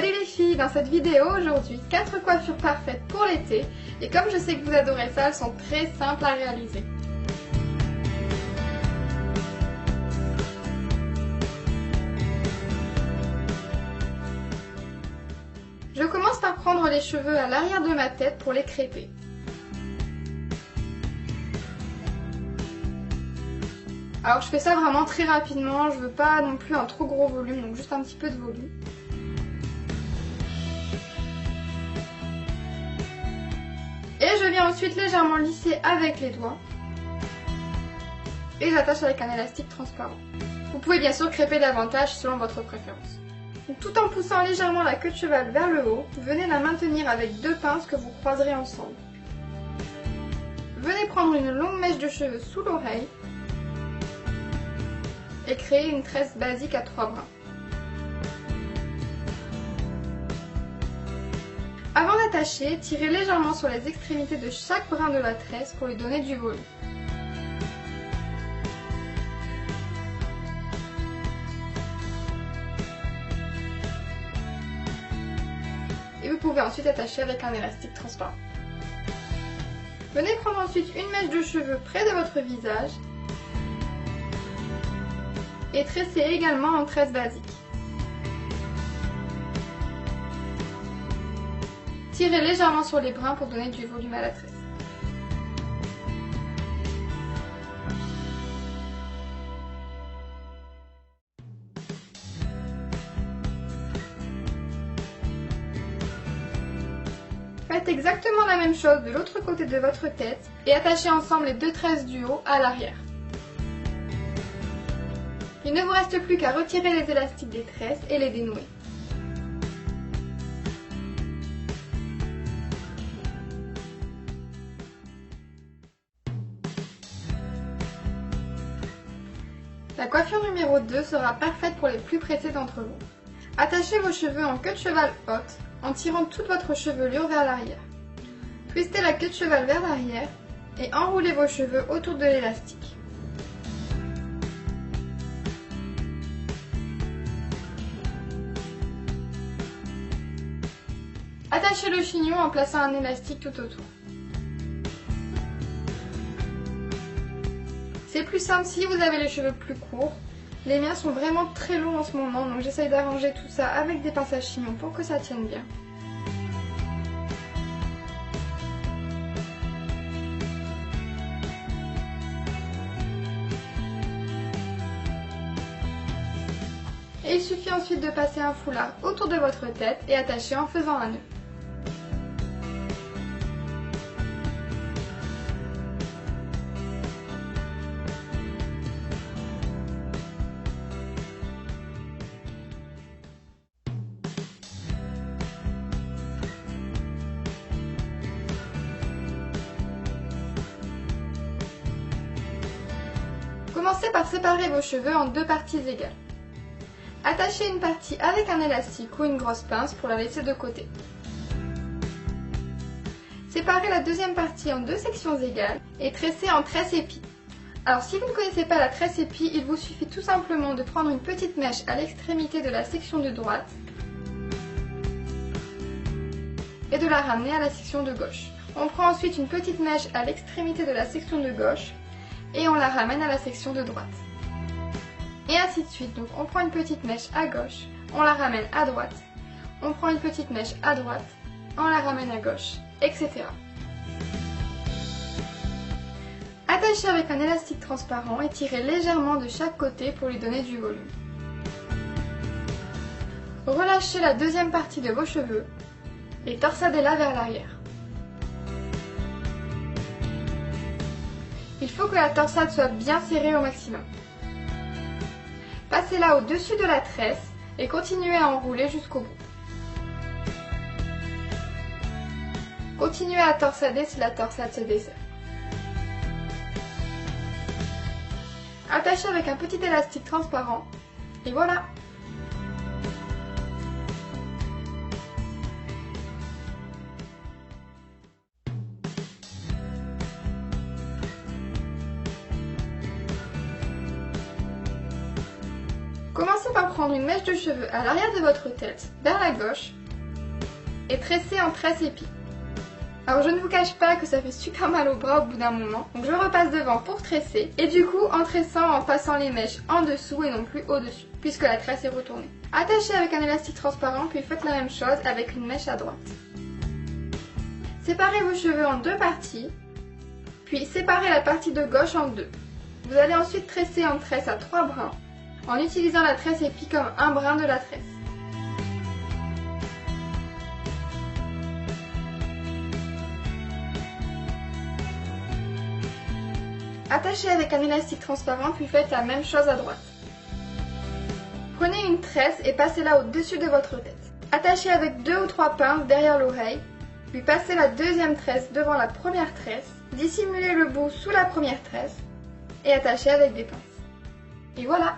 Salut les filles, dans cette vidéo aujourd'hui, 4 coiffures parfaites pour l'été et comme je sais que vous adorez ça, elles sont très simples à réaliser. Je commence par prendre les cheveux à l'arrière de ma tête pour les crêper. Alors je fais ça vraiment très rapidement, je veux pas non plus un trop gros volume, donc juste un petit peu de volume. Et je viens ensuite légèrement lisser avec les doigts. Et j'attache avec un élastique transparent. Vous pouvez bien sûr crêper davantage selon votre préférence. Donc, tout en poussant légèrement la queue de cheval vers le haut, venez la maintenir avec 2 pinces que vous croiserez ensemble. Venez prendre une longue mèche de cheveux sous l'oreille et créer une tresse basique à 3 brins. Avant d'attacher, tirez légèrement sur les extrémités de chaque brin de la tresse pour lui donner du volume. Et vous pouvez ensuite attacher avec un élastique transparent. Venez prendre ensuite une mèche de cheveux près de votre visage et tresser également en tresse basique. Tirez légèrement sur les brins pour donner du volume à la tresse. Faites exactement la même chose de l'autre côté de votre tête et attachez ensemble les 2 tresses du haut à l'arrière. Il ne vous reste plus qu'à retirer les élastiques des tresses et les dénouer. La coiffure numéro 2 sera parfaite pour les plus pressés d'entre vous. Attachez vos cheveux en queue de cheval haute en tirant toute votre chevelure vers l'arrière. Twistez la queue de cheval vers l'arrière et enroulez vos cheveux autour de l'élastique. Attachez le chignon en plaçant un élastique tout autour. C'est plus simple si vous avez les cheveux plus courts. Les miens sont vraiment très longs en ce moment, donc j'essaye d'arranger tout ça avec des pinces à chignon pour que ça tienne bien. Et il suffit ensuite de passer un foulard autour de votre tête et attacher en faisant un nœud. Commencez par séparer vos cheveux en 2 parties égales. Attachez une partie avec un élastique ou une grosse pince pour la laisser de côté. Séparez la deuxième partie en 2 sections égales et tressez en tresse épi. Alors si vous ne connaissez pas la tresse épi, il vous suffit tout simplement de prendre une petite mèche à l'extrémité de la section de droite et de la ramener à la section de gauche. On prend ensuite une petite mèche à l'extrémité de la section de gauche et on la ramène à la section de droite. Et ainsi de suite, donc on prend une petite mèche à gauche, on la ramène à droite, on prend une petite mèche à droite, on la ramène à gauche, etc. Attachez avec un élastique transparent et tirez légèrement de chaque côté pour lui donner du volume. Relâchez la deuxième partie de vos cheveux et torsadez-la vers l'arrière. Il faut que la torsade soit bien serrée au maximum. Passez-la au-dessus de la tresse et continuez à enrouler jusqu'au bout. Continuez à torsader si la torsade se desserre. Attachez avec un petit élastique transparent et voilà! Commencez commencez par prendre une mèche de cheveux à l'arrière de votre tête, vers la gauche, et tresser en tresse épi. Alors je ne vous cache pas que ça fait super mal au bras au bout d'un moment, donc je repasse devant pour tresser, et du coup en tressant en passant les mèches en dessous et non plus au-dessus, puisque la tresse est retournée. Attachez avec un élastique transparent, puis faites la même chose avec une mèche à droite. Séparez vos cheveux en deux parties, puis séparez la partie de gauche en deux. Vous allez ensuite tresser en tresse à 3 brins, en utilisant la tresse épi comme un brin de la tresse. Attachez avec un élastique transparent, puis faites la même chose à droite. Prenez une tresse et passez-la au-dessus de votre tête. Attachez avec 2 ou 3 pinces derrière l'oreille, puis passez la deuxième tresse devant la première tresse, dissimulez le bout sous la première tresse et attachez avec des pinces. Et voilà!